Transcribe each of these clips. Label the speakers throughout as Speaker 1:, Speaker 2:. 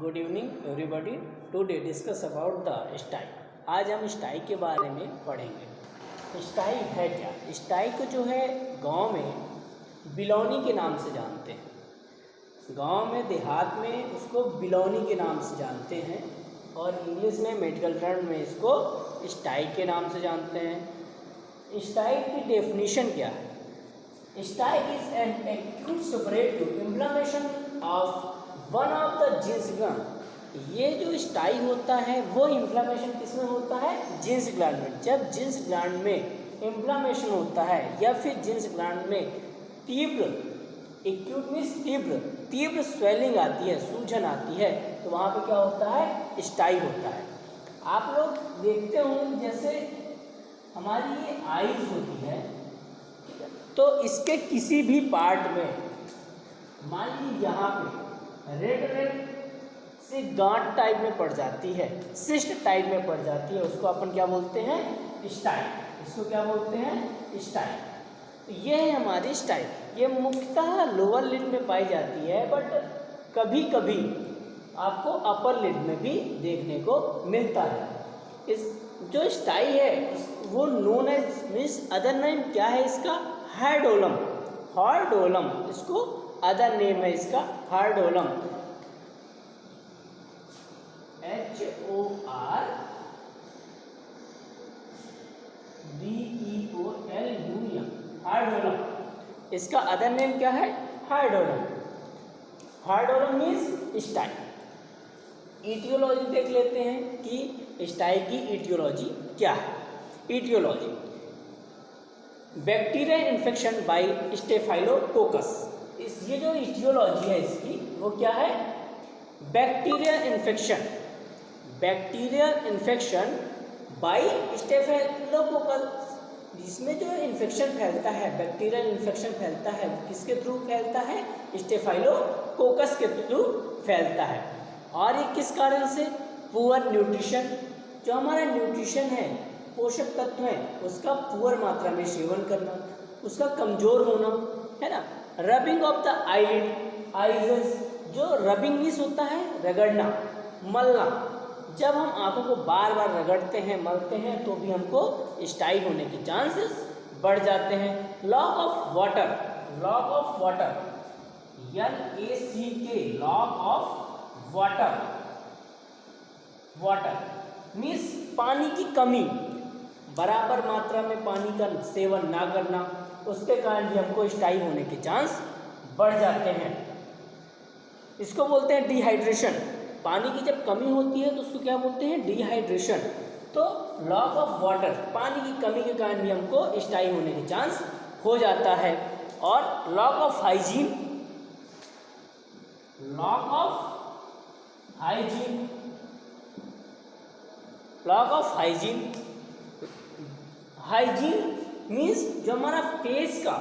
Speaker 1: Good evening everybody. Today discuss about the stye. आज हम स्टाई के बारे में पढ़ेंगे। स्टाई है क्या? स्टाई को जो है गांव में बिलौनी के नाम से जानते हैं। गांव में देहात में उसको बिलौनी के नाम से जानते हैं और इंग्लिश में मेडिकल टर्म में इसको स्टाई के नाम से जानते हैं। स्टाई की डेफिनेशन क्या है? Stye is an acute suppurative inflammation of one of the जिन्स ग्लैंड। ये जो स्टाई होता है वो इन्फ्लेमेशन किसमें होता है? जिन्स ग्लैंड में। जब जिन्स ग्लैंड में इन्फ्लेमेशन होता है या फिर जिन्स ग्लैंड में तीव्र एक्यूट मीन्स तीव्र स्वेलिंग आती है, सूजन आती है, तो वहाँ पे क्या होता है? स्टाई होता है। आप लोग देखते हो जैसे हमारी ये आईज होती है, तो इसके किसी भी पार्ट में मान लीजिए यहाँ पे रेड से गांठ टाइप में पड़ जाती है, सिस्ट टाइप में पड़ जाती है, उसको अपन क्या बोलते हैं? स्टाई। इसको क्या बोलते हैं? स्टाई। तो ये है हमारी स्टाई। ये मुख्यतः लोअर लिड में पाई जाती है, बट कभी कभी आपको अपर लिड में भी देखने को मिलता है। इस जो स्टाई है वो known as means other name क्या है इसका? हार्डोलम। हार्डोलम इसको अदर नेम है इसका, हार्डोलम। HORDEOLUM, हार्डोलम। इसका अदर नेम क्या है? हार्डोलम। हार्डोलम मीन्स स्टाई। इटियोलॉजी देख लेते हैं कि स्टाई की इटियोलॉजी क्या है। Etiology bacterial infection by staphylococcus. ये जो इटियोलॉजी है इसकी वो क्या है? Bacterial infection by staphylococcus. जिसमें जो इन्फेक्शन फैलता है, बैक्टीरियल इन्फेक्शन फैलता है, किसके थ्रू फैलता है? स्टेफाइलोकोकस के थ्रू फैलता है। और ये किस कारण से? Poor nutrition. जो हमारा न्यूट्रिशन है, पोषक तत्व है, उसका पुअर मात्रा में सेवन करना, उसका कमजोर होना, है ना। Rubbing of the eyelid eyes. जो रबिंग मीन्स होता है रगड़ना, मलना। जब हम आंखों को बार बार रगड़ते हैं, मलते हैं, तो भी हमको स्टाई होने के चांसेस बढ़ जाते हैं। Lack of water. Lack of water, LACK, lock of water. Water means पानी की कमी, बराबर मात्रा में पानी का सेवन ना करना, उसके कारण भी हमको स्टाई होने के चांस बढ़ जाते हैं। इसको बोलते हैं डिहाइड्रेशन। पानी की जब कमी होती है तो उसको क्या बोलते हैं? डिहाइड्रेशन। तो लॉक ऑफ वाटर, पानी की कमी के कारण भी हमको स्टाई होने के चांस हो जाता है। और lock of hygiene. Lock of hygiene, lock of hygiene. Hygiene means जो हमारा फेस का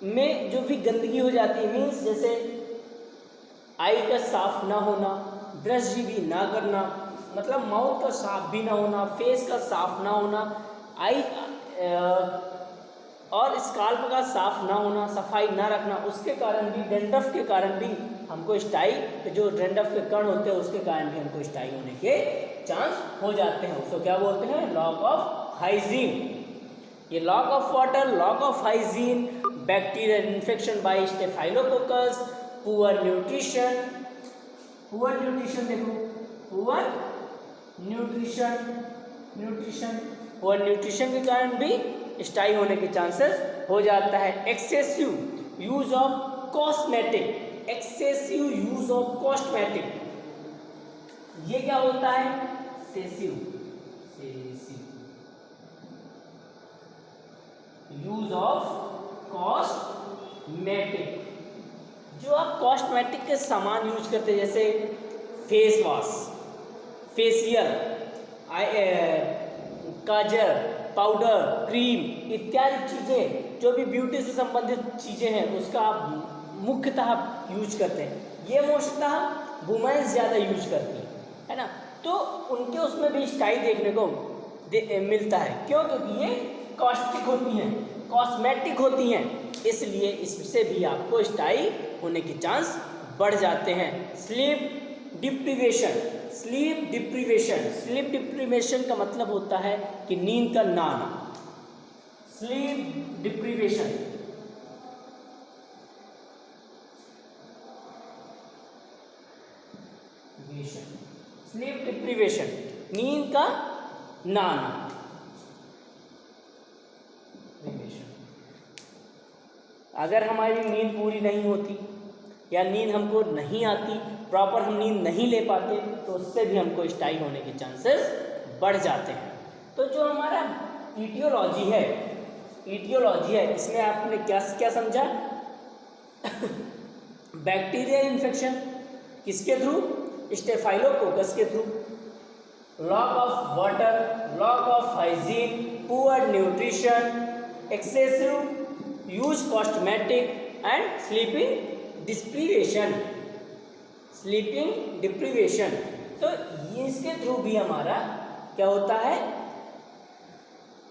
Speaker 1: में जो भी गंदगी हो जाती है, मीन्स जैसे आई का साफ ना होना, ब्रश भी ना करना, मतलब माउथ का साफ भी ना होना, फेस का साफ ना होना, आई और स्काल्प का साफ ना होना, सफाई ना रखना, उसके कारण भी, डैंड्रफ के कारण भी हमको स्टाई, जो डैंड्रफ के कण होते हैं उसके कारण भी हमको स्टाई होने के चांस हो जाते हैं। उसको क्या बोलते हैं? Lack of hygiene. ये lack of water, lack of hygiene, bacterial infection by staphylococcus, poor nutrition. Poor nutrition देखो, पुअर न्यूट्रिशन के कारण भी स्टाई होने के चांसेस हो जाता है। Excessive use of cosmetic. Excessive use of cosmetic, ये क्या होता है? सेसिव यूज ऑफ कॉस्मेटिक। जो आप कॉस्मेटिक के सामान यूज करते हैं, जैसे फेस वॉश, फेशियल, काजल, पाउडर, क्रीम इत्यादि चीज़ें, जो भी ब्यूटी से संबंधित चीज़ें हैं, उसका आप मुख्यतः यूज करते हैं। ये मोस्टतः वुमेन्स ज़्यादा यूज करती है ना, तो उनके उसमें भी स्टाई देखने को मिलता है। क्यों? क्योंकि ये कॉस्टिक होती हैं, कॉस्मेटिक होती हैं, इसलिए इससे भी आपको स्टाई होने के चांस बढ़ जाते हैं। Sleep deprivation, sleep deprivation, sleep deprivation का मतलब होता है कि नींद का ना आना। स्लीप डिप्रीवेशन, स्लीप डिप्रीवेशन, नींद का ना आना। अगर हमारी नींद पूरी नहीं होती या नींद हमको नहीं आती, प्रॉपर हम नींद नहीं ले पाते, तो उससे भी हमको स्टाई होने के चांसेस बढ़ जाते हैं। तो जो हमारा ईटियोलॉजी है, इसमें आपने क्या क्या समझा? बैक्टीरियल इन्फेक्शन किसके थ्रू? स्टेफाइलोकोकस के through. Lock of water, lack of hygiene, poor nutrition, excessive use cosmetic and sleeping deprivation, sleeping deprivation. तो ये इसके थ्रू भी हमारा क्या होता है?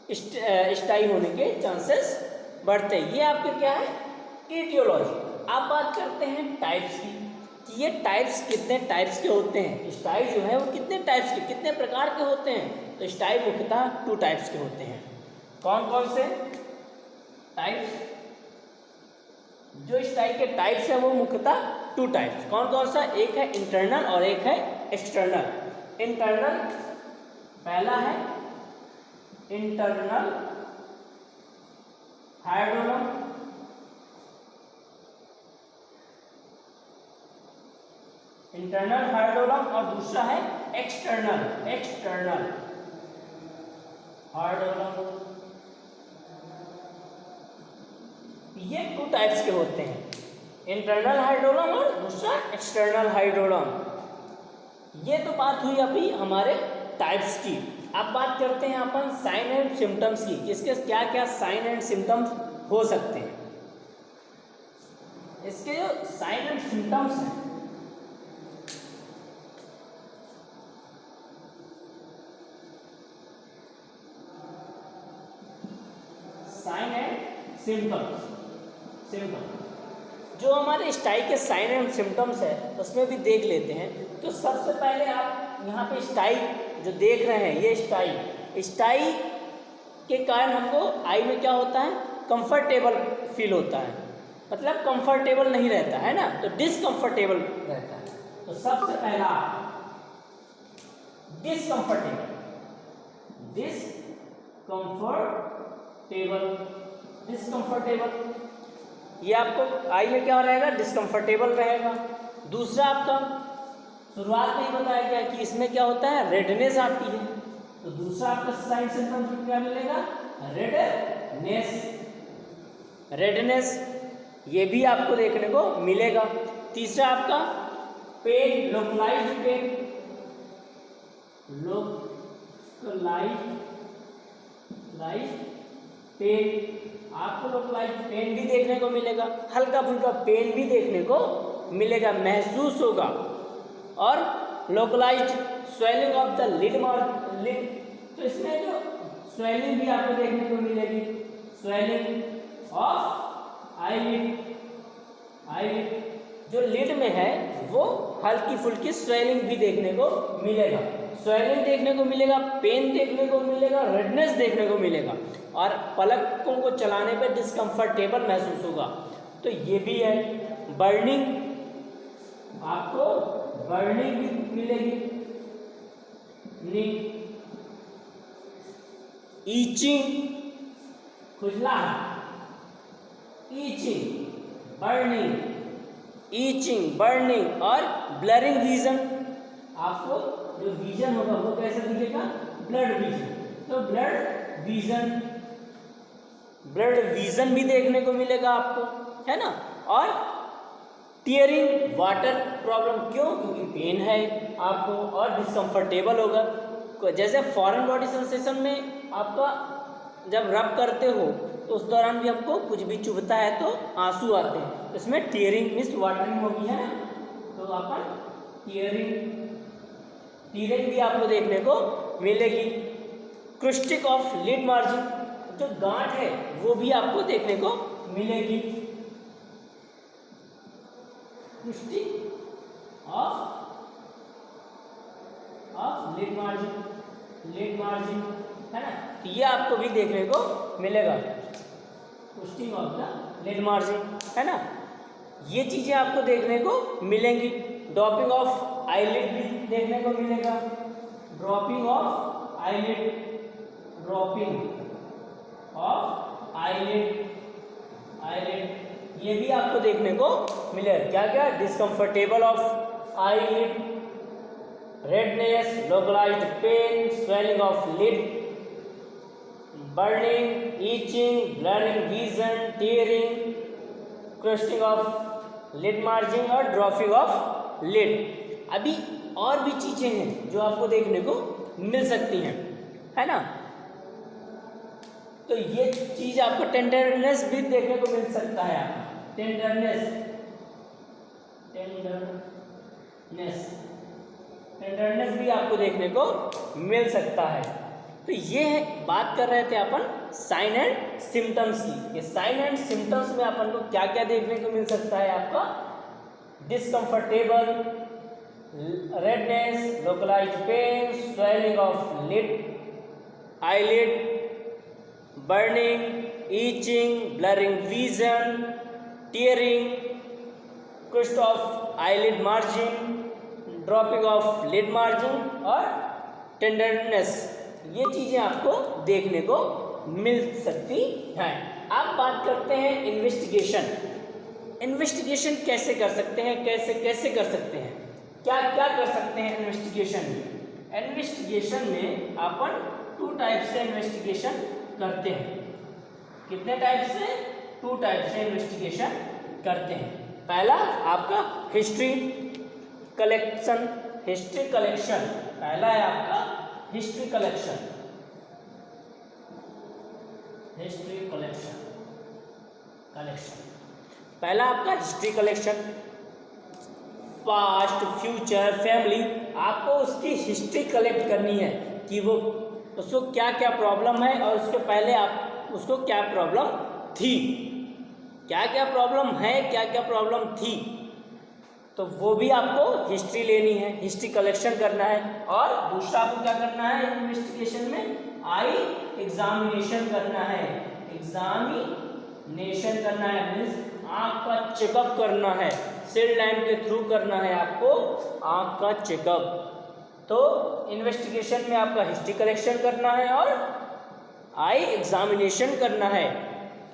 Speaker 1: स्टाई होने के चांसेस बढ़ते हैं। ये आपके क्या है? ईटियोलॉजी। आप बात करते हैं टाइप्स की, कि ये टाइप्स कितने टाइप्स के होते हैं। स्टाई जो है वो कितने टाइप्स के, कितने प्रकार के होते हैं? तो स्टाई मुख्यतः 2 टाइप्स के होते हैं। कौन कौन से टाइप्स? जो स्टाई के टाइप्स है वो मुख्यतः 2 टाइप्स। कौन कौन सा? एक है इंटरनल और एक है एक्सटर्नल। इंटरनल पहला है इंटरनल हाइड्रोलम, इंटरनल हाइड्रोलम, और दूसरा है एक्सटर्नल, एक्सटर्नल हाइड्रोलम। ये 2 टाइप्स के होते हैं, इंटरनल हाइड्रोलम और दूसरा एक्सटर्नल हाइड्रोलम। ये तो बात हुई अभी हमारे टाइप्स की। अब बात करते हैं अपन साइन एंड सिम्टम्स की, इसके क्या क्या साइन एंड सिम्टम्स हो सकते हैं। इसके जो साइन एंड सिम्टम्स हैं, साइन एंड सिम्टम्स, जो हमारे स्टाई के साइन एंड सिम्टम्स है उसमें भी देख लेते हैं। तो सबसे पहले आप यहाँ पे स्टाई जो देख रहे हैं, ये स्टाई के कारण हमको आई में क्या होता है? कंफर्टेबल फील होता है, मतलब कंफर्टेबल नहीं रहता है ना, तो डिसकंफर्टेबल रहता है। तो सबसे पहला डिसकंफर्टेबल, ये आपको आई में क्या रहेगा? डिस्कम्फर्टेबल रहेगा। दूसरा आपका शुरुआत में ही बताया गया कि इसमें क्या होता है? रेडनेस आती है। तो दूसरा आपका साइन सिम्टम्स में क्या मिलेगा? रेडनेस, ये भी आपको देखने को मिलेगा। तीसरा आपका पेन, लोकलाइज्ड पेन, आपको लोकलाइज्ड पेन भी देखने को मिलेगा, हल्का फुल्का पेन भी देखने को मिलेगा, महसूस होगा। और localized swelling of the lid, तो इसमें जो स्वेलिंग भी आपको देखने को मिलेगी, स्वेलिंग ऑफ आईलिड, जो लिड में है वो हल्की फुल्की स्वेलिंग भी देखने को मिलेगा, देखने को मिलेगा, पेन देखने को मिलेगा, रेडनेस देखने को मिलेगा, और पलकों को चलाने पर डिस्कम्फर्टेबल महसूस होगा। तो ये भी है। बर्निंग, आपको बर्निंग भी मिलेगी, ईचिंग, खुजलाहट, ईचिंग, बर्निंग और ब्लरिंग विजन। आपको जो विजन होगा वो कैसे दिखेगा? Blood vision. तो ब्लड विजन भी देखने को मिलेगा आपको, है ना। और टीयरिंग वाटर प्रॉब्लम, क्यों? क्योंकि पेन है आपको और डिस्कम्फर्टेबल होगा। जैसे फॉरेन बॉडी सेंसेशन में आपका जब रब करते हो तो उस दौरान भी हमको कुछ भी चुभता है तो आंसू आते हैं, तो इसमें टीयरिंग मीन्स वाटरिंग होगी, है ना। तो अपन टीयरिंग भी आपको देखने को मिलेगी। क्रिस्टिक ऑफ लिड मार्जिन, जो गांठ है वो भी आपको देखने को मिलेगी। ट्विस्टिंग ऑफ लिड मार्जिन है ना। तो ये आपको भी देखने को मिलेगा, twisting of the lid margin है ना। ये चीज़ें आपको देखने को मिलेंगी। ड्रॉपिंग ऑफ आईलिड भी देखने को मिलेगा, ड्रॉपिंग ऑफ आईलिड ये भी आपको देखने को मिलेगा। क्या क्या? Discomfortable of eyelid, redness, localised pain, swelling of lid, burning, itching, blurring vision, tearing, crusting of lid margin और ड्रॉपिंग ऑफ लिड। अभी और भी चीज़ें हैं जो आपको देखने को मिल सकती हैं, है ना। तो ये चीज़ आपको टेंडरनेस भी देखने को मिल सकता है। आपको टेंडरनेस भी आपको देखने को मिल सकता है। तो ये बात कर रहे थे अपन साइन एंड सिम्टम्स की। ये साइन एंड सिम्टम्स में अपन को क्या क्या देखने को मिल सकता है? आपका discomfortable, redness, localised pain, swelling of lid, eyelid, burning, itching, blurring vision, tearing, crust of eyelid margin, dropping of lid margin और टेंडरनेस। ये चीज़ें आपको देखने को मिल सकती हैं। अब बात करते हैं इन्वेस्टिगेशन। इन्वेस्टिगेशन कैसे कर सकते हैं, कैसे कर सकते हैं, क्या क्या कर सकते हैं इन्वेस्टिगेशन में? इन्वेस्टिगेशन में अपन 2 टाइप से इन्वेस्टिगेशन करते हैं। कितने टाइप से? 2 टाइप से इन्वेस्टिगेशन करते हैं। पहला आपका हिस्ट्री कलेक्शन। पहला है आपका हिस्ट्री कलेक्शन। पहला आपका history collection. Past, future, family, आपको उसकी हिस्ट्री कलेक्ट करनी है कि वो उसको क्या क्या प्रॉब्लम है और उसके पहले आप उसको क्या प्रॉब्लम थी, क्या क्या प्रॉब्लम है, क्या क्या प्रॉब्लम थी। तो वो भी आपको हिस्ट्री लेनी है, हिस्ट्री कलेक्शन करना है। और दूसरा आपको क्या करना है इन्वेस्टिगेशन में? आई एग्जामिनेशन करना है। एग्जामिनेशन करना है मीन्स आँख का चेकअप करना है। सेल लाइन के थ्रू करना है आपको आँख का चेकअप। तो इन्वेस्टिगेशन में आपका हिस्ट्री कलेक्शन करना है और आई एग्जामिनेशन करना है।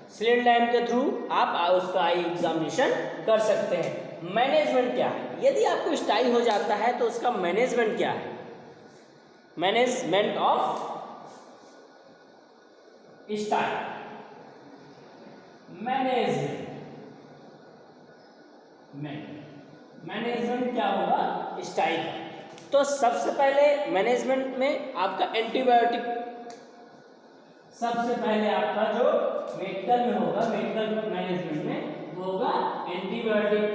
Speaker 1: स्लिट लाइन के थ्रू आप उसका आई एग्जामिनेशन कर सकते हैं। मैनेजमेंट क्या है? यदि आपको स्टाई हो जाता है तो उसका मैनेजमेंट क्या है? Management of स्टाई। मैनेजमेंट क्या होगा स्टाई का? तो सबसे पहले मैनेजमेंट में आपका एंटीबायोटिक, सबसे पहले आपका जो मेडिकल में होगा, मेडिकल मैनेजमेंट में वो होगा antibiotic,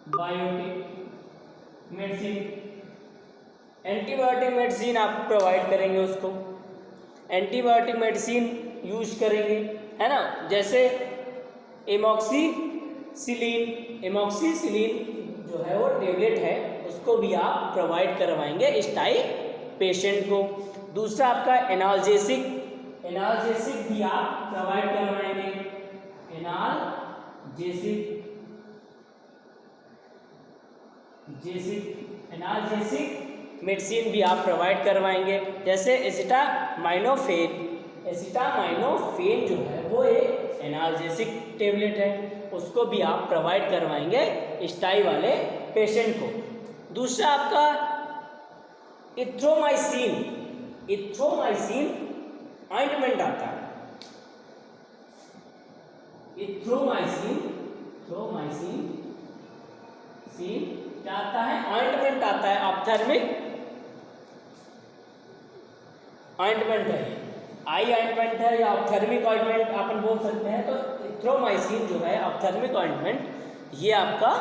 Speaker 1: biotic medicine. Antibiotic medicine आप प्रोवाइड करेंगे उसको, एंटीबायोटिक मेडिसिन यूज करेंगे, है ना। जैसे एमॉक्सिसिलिन जो है वो टेबलेट है, उसको भी आप प्रोवाइड करवाएंगे इस टाइप पेशेंट को। दूसरा आपका एनाल्जेसिक भी आप प्रोवाइड करवाएंगे। एनाल्जेसिक मेडिसिन भी आप प्रोवाइड करवाएंगे। जैसे एसिटामाइनोफेन जो है वो एक एनाल्जेसिक टेबलेट है, उसको भी आप प्रोवाइड करवाएंगे स्टाई वाले पेशेंट को। दूसरा आपका इथ्रोमाइसिन ऑइंटमेंट आता है। इथ्रोमाइसिन क्या आता है? ऑइंटमेंट आता है, ऑप्थेल्मिक ऑइंटमेंट है, आई ऑइंटमेंट है या ऑप्थेल्मिक ऑइंटमेंट अपन बोल सकते हैं। तो इथ्रोमाइसिन जो है ऑप्थेल्मिक ऑइंटमेंट, ये आपका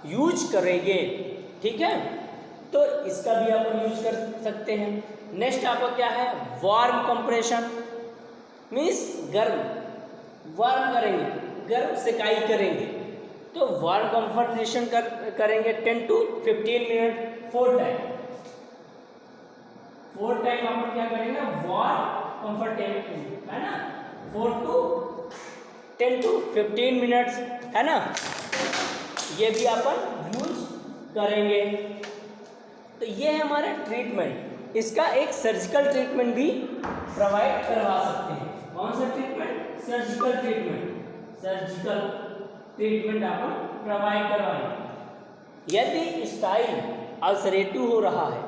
Speaker 1: यूज करेंगे, ठीक है। तो इसका भी अपन यूज कर सकते हैं। नेक्स्ट आपका क्या है? वार्म कंप्रेशन मीन्स गर्म, वार्म करेंगे, गर्म सेकाई करेंगे, तो वार्म कंफर्टेशन करेंगे 10 to 15 मिनट 4 टाइम। 4 टाइम अपन क्या करेंगे, वार्म कंफर्टेशन, है ना, 4 to 10 to 15 मिनट्स, है ना, ये भी अपन यूज करेंगे। तो ये है हमारा ट्रीटमेंट। इसका एक सर्जिकल ट्रीटमेंट भी प्रोवाइड करवा सकते हैं। कौन सा treatment? Surgical treatment. Surgical treatment अपन प्रोवाइड करवाएंगे। यदि स्टाइल अल्सरेटिव हो रहा है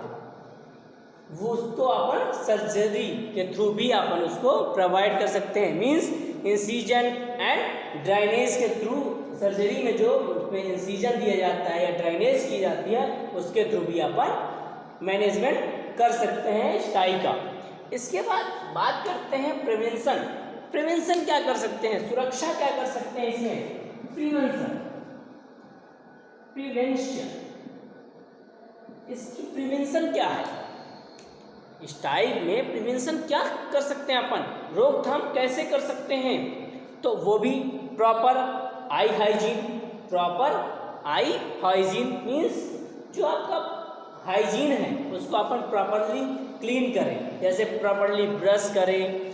Speaker 1: वो उसको अपन सर्जरी के थ्रू भी अपन उसको प्रोवाइड कर सकते हैं। मींस इंसीजन एंड ड्राइनेज के थ्रू, सर्जरी में जो उसमें इंसीजन दिया जाता है या ड्राइनेज की जाती है उसके थ्रू भी अपन मैनेजमेंट कर सकते हैं स्टाई का। इसके बाद बात करते हैं प्रिवेंशन। प्रिवेंशन क्या कर सकते हैं, सुरक्षा क्या कर सकते हैं इसमें? प्रिवेंशन, प्रिवेंशन, इसकी प्रिवेंशन क्या है? स्टाई में प्रिवेंशन क्या कर सकते हैं अपन, रोकथाम कैसे कर सकते हैं? तो वो भी प्रॉपर आई हाइजीन। प्रॉपर आई हाइजीन मीन्स जो आपका हाइजीन है उसको अपन प्रॉपरली क्लीन करें, जैसे प्रॉपरली ब्रश करें,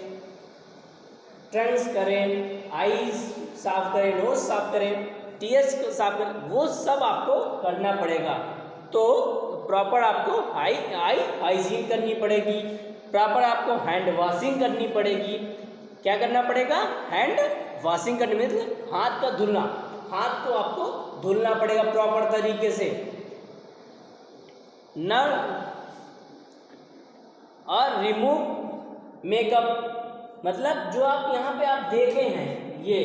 Speaker 1: ट्रंक्स करें, आईज साफ करें, नोज साफ करें, टीयर्स को साफ करें, वो सब आपको करना पड़ेगा। तो प्रॉपर आपको आई हाइजीन करनी पड़ेगी, प्रॉपर आपको हैंड वॉशिंग करनी पड़ेगी। क्या करना पड़ेगा? हैंड वॉशिंग करनी, मतलब हाथ का धुलना, हाथ को आपको धुलना पड़ेगा प्रॉपर तरीके से। न और रिमूव मेकअप, मतलब जो आप यहाँ पे आप देखे हैं ये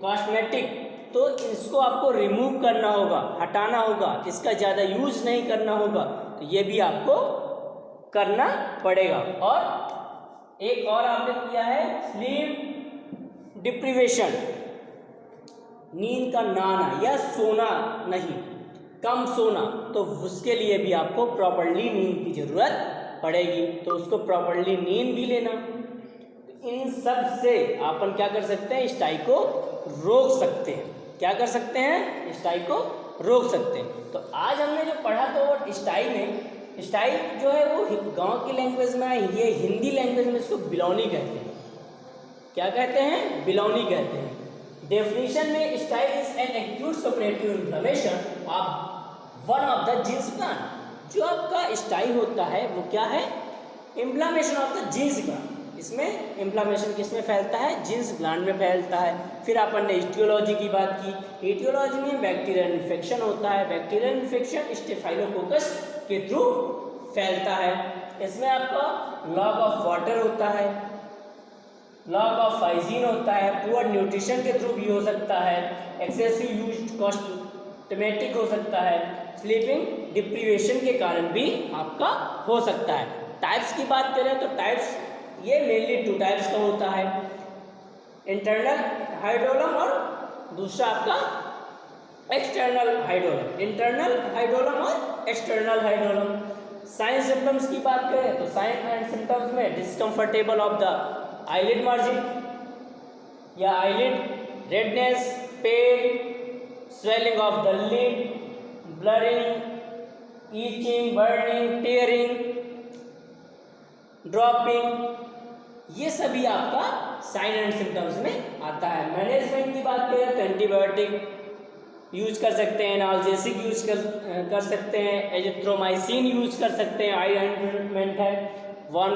Speaker 1: कॉस्मेटिक, तो इसको आपको रिमूव करना होगा, हटाना होगा, इसका ज़्यादा यूज नहीं करना होगा। तो ये भी आपको करना पड़ेगा। और एक और आपने किया है स्लीप डिप्रीवेशन, नींद का ना आना या सोना नहीं, कम सोना, तो उसके लिए भी आपको प्रॉपरली नींद की ज़रूरत पड़ेगी। तो उसको प्रॉपरली नींद भी लेना। इन सब से अपन क्या कर सकते हैं, स्टाई को रोक सकते हैं। क्या कर सकते हैं? स्टाई को रोक सकते हैं। तो आज हमने जो पढ़ा तो वो स्टाई में, स्टाई जो है वो गांव की लैंग्वेज में है, ये हिंदी लैंग्वेज में इसको बिलौनी कहते हैं। क्या कहते हैं? बिलौनी कहते हैं। डेफिनेशन में stye is an acute suppurative inflammation of one of the जीन्स ग्लैंड। जो आपका स्टाई होता है वो क्या है? इन्फ्लेमेशन ऑफ द जीन्स ग्लैंड। इसमें इन्फ्लेमेशन किसमें फैलता है? जीन्स ग्लैंड में फैलता है। फिर अपन ने ईटियोलॉजी की बात की। ईटियोलॉजी में बैक्टीरियल इन्फेक्शन होता है। बैक्टीरियल इन्फेक्शन स्टेफाइलोकोकस के थ्रू फैलता है। इसमें आपका लॉस ऑफ वाटर होता है, लॉस ऑफ हाइजीन होता है, पुअर न्यूट्रिशन के थ्रू भी हो सकता है, एक्सेसिव यूज कॉस्मेटिक हो सकता है, स्लीपिंग डिप्रीवेशन के कारण भी आपका हो सकता है। टाइप्स की बात करें तो टाइप्स ये मेनली 2 टाइप्स का होता है, इंटरनल हाइड्रोलम और दूसरा आपका एक्सटर्नल हाइड्रोलम। इंटरनल हाइड्रोलम और एक्सटर्नल हाइड्रोलम। साइन सिम्टम्स की बात करें तो साइन एंड सिम्टम्स में discomfortable of the eyelid margin या eyelid, redness, pain, swelling of the lid, blurring, itching, burning, tearing, dropping, ये सभी आपका साइन एंड सिम्टम्स में आता है। मैनेजमेंट की बात करें तो एंटीबायोटिक यूज कर सकते हैं, एनाल्जेसिक यूज कर सकते हैं, एजिथ्रोमाइसिन यूज कर सकते हैं, आई ऑइंटमेंट है, वार्म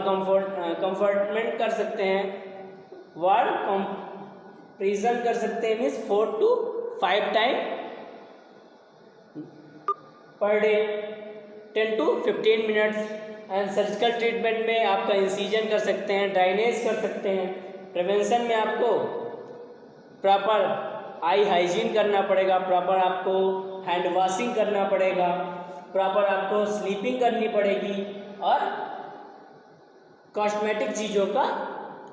Speaker 1: कंफर्टमेंट कर सकते हैं, वार्म कंप्रेशन कर सकते हैं, means 4 to 5 time per day, 10 to 15 minutes. And surgical treatment में आपका इंसीजन कर सकते हैं, ड्राइनेज कर सकते हैं। प्रिवेंशन में आपको प्रॉपर आई हाइजीन करना पड़ेगा, प्रॉपर आपको हैंड वॉशिंग करना पड़ेगा, प्रॉपर आपको स्लीपिंग करनी पड़ेगी और कॉस्मेटिक चीज़ों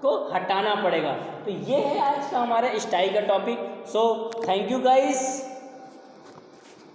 Speaker 1: को हटाना पड़ेगा। तो ये है आज का हमारा स्टाई का topic. So thank you guys.